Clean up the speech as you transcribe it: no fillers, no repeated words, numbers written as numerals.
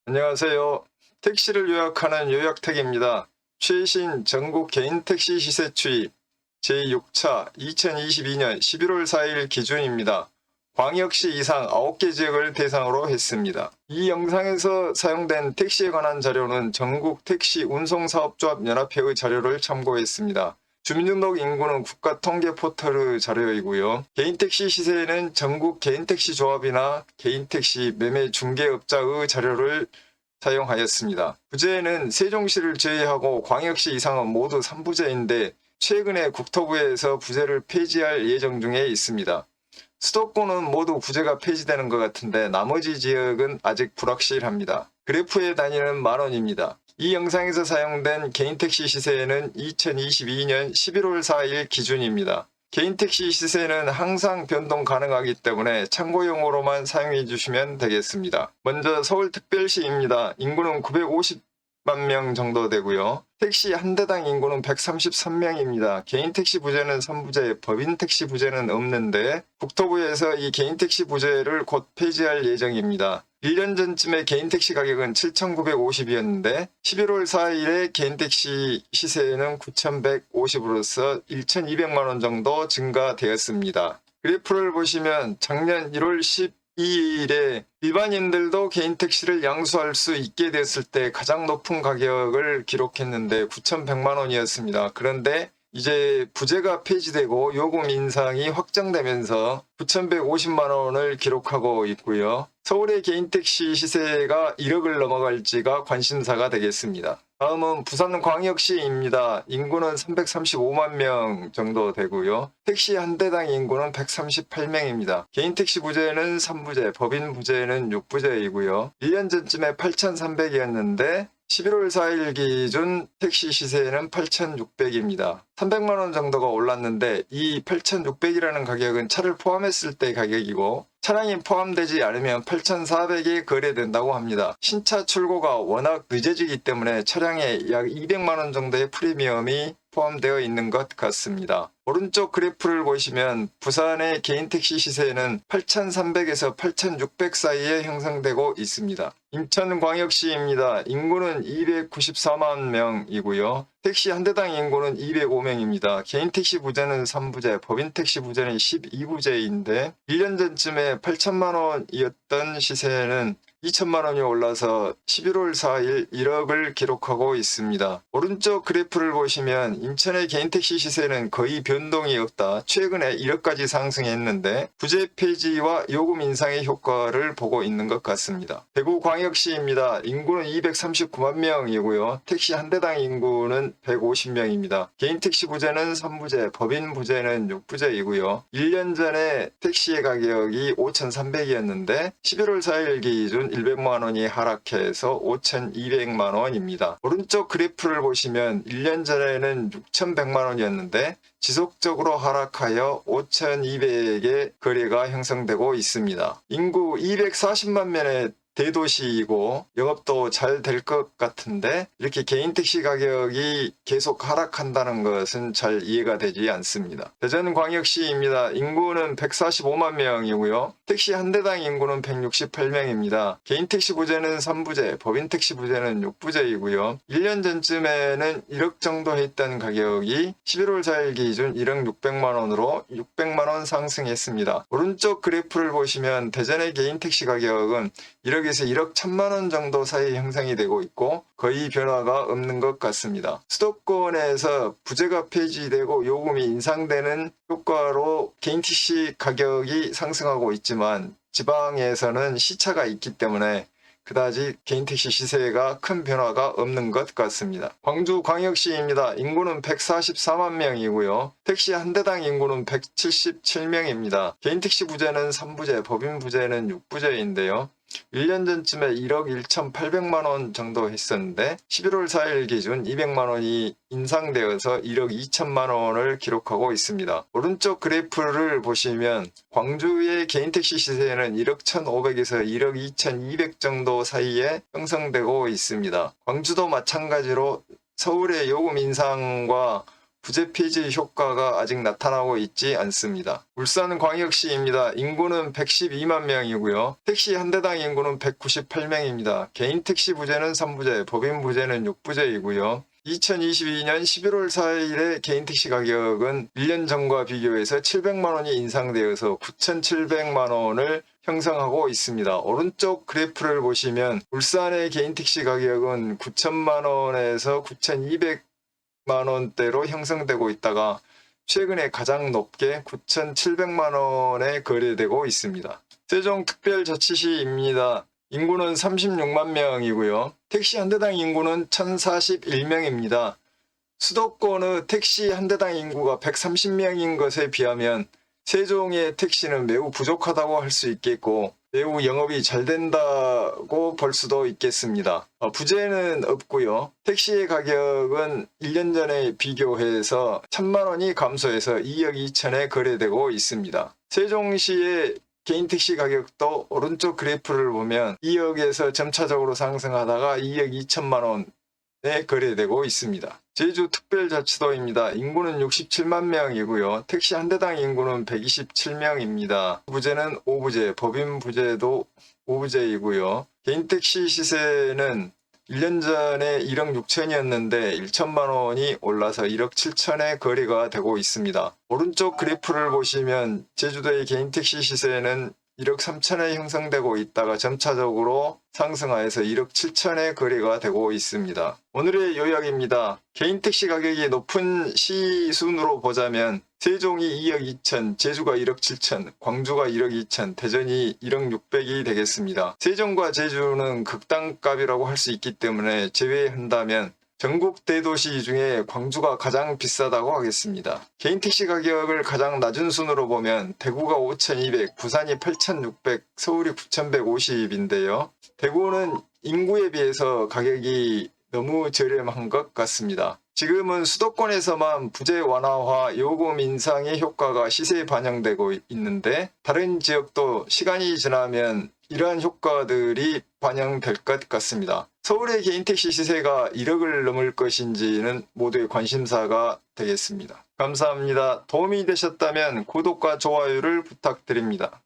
안녕하세요. 택시를 요약하는 요약택입니다. 최신 전국 개인 택시 시세 추이 제6차 2022년 11월 4일 기준입니다. 광역시 이상 9개 지역을 대상으로 했습니다. 이 영상에서 사용된 택시에 관한 자료는 전국 택시 운송사업조합 연합회의 자료를 참고했습니다. 주민등록 인구는 국가통계 포털의 자료이고요. 개인택시 시세에는 전국 개인택시 조합이나 개인택시 매매 중개업자의 자료를 사용하였습니다. 부제는 세종시를 제외하고 광역시 이상은 모두 3부제인데 최근에 국토부에서 부제를 폐지할 예정 중에 있습니다. 수도권은 모두 부제가 폐지되는 것 같은데 나머지 지역은 아직 불확실합니다. 그래프의 단위는 만원입니다. 이 영상에서 사용된 개인택시 시세는 2022년 11월 4일 기준입니다. 개인택시 시세는 항상 변동 가능하기 때문에 참고용으로만 사용해 주시면 되겠습니다. 먼저 서울특별시입니다. 인구는 950만 명 정도 되고요. 택시 한 대당 인구는 133명입니다. 개인택시 부제는 3부제, 법인택시 부제는 없는데 국토부에서 이 개인택시 부제를 곧 폐지할 예정입니다. 1년 전쯤에 개인택시 가격은 7,950이었는데 11월 4일에 개인택시 시세는 9,150으로서 1,200만원 정도 증가되었습니다. 그래프를 보시면 작년 1월 12일에 일반인들도 개인택시를 양수할 수 있게 됐을 때 가장 높은 가격을 기록했는데 9,100만원이었습니다. 그런데 이제 부제가 폐지되고 요금 인상이 확정되면서 9,150만원을 기록하고 있고요. 서울의 개인택시 시세가 1억을 넘어갈지가 관심사가 되겠습니다. 다음은 부산광역시입니다. 인구는 335만 명 정도 되고요. 택시 한 대당 인구는 138명입니다. 개인택시 부제는 3부제, 법인 부제는 6부제이고요. 1년 전쯤에 8,300이었는데 11월 4일 기준 택시 시세는 8,600입니다. 300만원 정도가 올랐는데 이 8,600이라는 가격은 차를 포함했을 때 가격이고 차량이 포함되지 않으면 8,400이 거래된다고 합니다. 신차 출고가 워낙 늦어지기 때문에 차량에 약 200만원 정도의 프리미엄이 포함되어 있는 것 같습니다. 오른쪽 그래프를 보시면 부산의 개인택시 시세는 8,300에서 8,600 사이에 형성되고 있습니다. 인천광역시입니다. 인구는 294만 명이고요. 택시 한 대당 인구는 205명입니다. 개인택시 부제는 3부제, 법인택시 부제는 12부제인데 1년 전쯤에 8천만 원이었던 시세는 2천만 원이 올라서 11월 4일 1억을 기록하고 있습니다. 오른쪽 그래프를 보시면 인천의 개인택시 시세는 거의 변동이 없다. 최근에 1억까지 상승했는데 부제 폐지와 요금 인상의 효과를 보고 있는 것 같습니다. 대구광역시입니다. 인구는 239만 명이고요. 택시 한 대당 인구는 150명입니다. 개인택시 부제는 3부제, 법인 부제는 6부제이고요. 1년 전에 택시의 가격이 5,300이었는데 11월 4일 기준 100만 원이 하락해서 5,200만 원입니다. 오른쪽 그래프를 보시면 1년 전에는 6,100만 원이었는데 지속적으로 하락하여 5,200의 거래가 형성되고 있습니다. 인구 240만 명의 대도시이고 영업도 잘 될 것 같은데 이렇게 개인택시 가격이 계속 하락한다는 것은 잘 이해가 되지 않습니다. 대전광역시입니다. 인구는 145만 명이고요. 택시 한 대당 인구는 168명입니다. 개인택시 부제는 3부제, 법인택시 부제는 6부제이고요. 1년 전쯤에는 1억 정도 했던 가격이 11월 4일 기준 1억 600만 원으로 600만 원 상승했습니다. 오른쪽 그래프를 보시면 대전의 개인택시 가격은 1억에서 1억 1천만 원 정도 사이 형성이 되고 있고 거의 변화가 없는 것 같습니다. 수도권에서 부제가 폐지되고 요금이 인상되는 효과로 개인택시 가격이 상승하고 있지만 지방에서는 시차가 있기 때문에 그다지 개인택시 시세가 큰 변화가 없는 것 같습니다. 광주광역시입니다. 인구는 144만 명이고요. 택시 한 대당 인구는 177명입니다. 개인택시 부제는 3부제, 법인 부제는 6부제인데요. 1년 전쯤에 1억 1,800만 원 정도 했었는데 11월 4일 기준 200만 원이 인상되어서 1억 2천만 원을 기록하고 있습니다. 오른쪽 그래프를 보시면 광주의 개인택시 시세는 1억 1,500에서 1억 2,200 정도 사이에 형성되고 있습니다. 광주도 마찬가지로 서울의 요금 인상과 부재 폐지 효과가 아직 나타나고 있지 않습니다. 울산광역시입니다. 인구는 112만 명이고요. 택시 한 대당 인구는 198명입니다. 개인 택시 부재는 3부재, 법인 부재는 6부재이고요. 2022년 11월 4일에 개인 택시 가격은 1년 전과 비교해서 700만 원이 인상되어서 9,700만 원을 형성하고 있습니다. 오른쪽 그래프를 보시면 울산의 개인 택시 가격은 9천만 원에서 9,200만 원대로 형성되고 있다가 최근에 가장 높게 9,700만 원에 거래되고 있습니다. 세종특별자치시입니다. 인구는 36만 명이고요. 택시 한 대당 인구는 1,041명입니다. 수도권의 택시 한 대당 인구가 130명인 것에 비하면 세종의 택시는 매우 부족하다고 할 수 있겠고 매우 영업이 잘 된다고 볼 수도 있겠습니다. 부재는 없고요. 택시의 가격은 1년 전에 비교해서 1,000만 원이 감소해서 2억 2천에 거래되고 있습니다. 세종시의 개인 택시 가격도 오른쪽 그래프를 보면 2억에서 점차적으로 상승하다가 2억 2천만 원에 거래되고 있습니다. 제주특별자치도입니다. 인구는 67만 명이고요. 택시 한 대당 인구는 127명입니다. 부재는 5부재, 법인 부재도 5부재이고요. 개인 택시 시세는 1년 전에 1억 6천이었는데 1천만 원이 올라서 1억 7천에 거래가 되고 있습니다. 오른쪽 그래프를 보시면 제주도의 개인 택시 시세는 1억 3천에 형성되고 있다가 점차적으로 상승하여서 1억 7천에 거래가 되고 있습니다. 오늘의 요약입니다. 개인 택시 가격이 높은 시 순으로 보자면 세종이 2억 2천, 제주가 1억 7천, 광주가 1억 2천, 대전이 1억 6백이 되겠습니다. 세종과 제주는 극단값이라고 할 수 있기 때문에 제외한다면 전국 대도시 중에 광주가 가장 비싸다고 하겠습니다. 개인 택시 가격을 가장 낮은 순으로 보면 대구가 5,200, 부산이 8,600, 서울이 9,150인데요. 대구는 인구에 비해서 가격이 너무 저렴한 것 같습니다. 지금은 수도권에서만 부재 완화와 요금 인상의 효과가 시세에 반영되고 있는데 다른 지역도 시간이 지나면 이러한 효과들이 반영될 것 같습니다. 서울의 개인 택시 시세가 1억을 넘을 것인지는 모두의 관심사가 되겠습니다. 감사합니다. 도움이 되셨다면 구독과 좋아요를 부탁드립니다.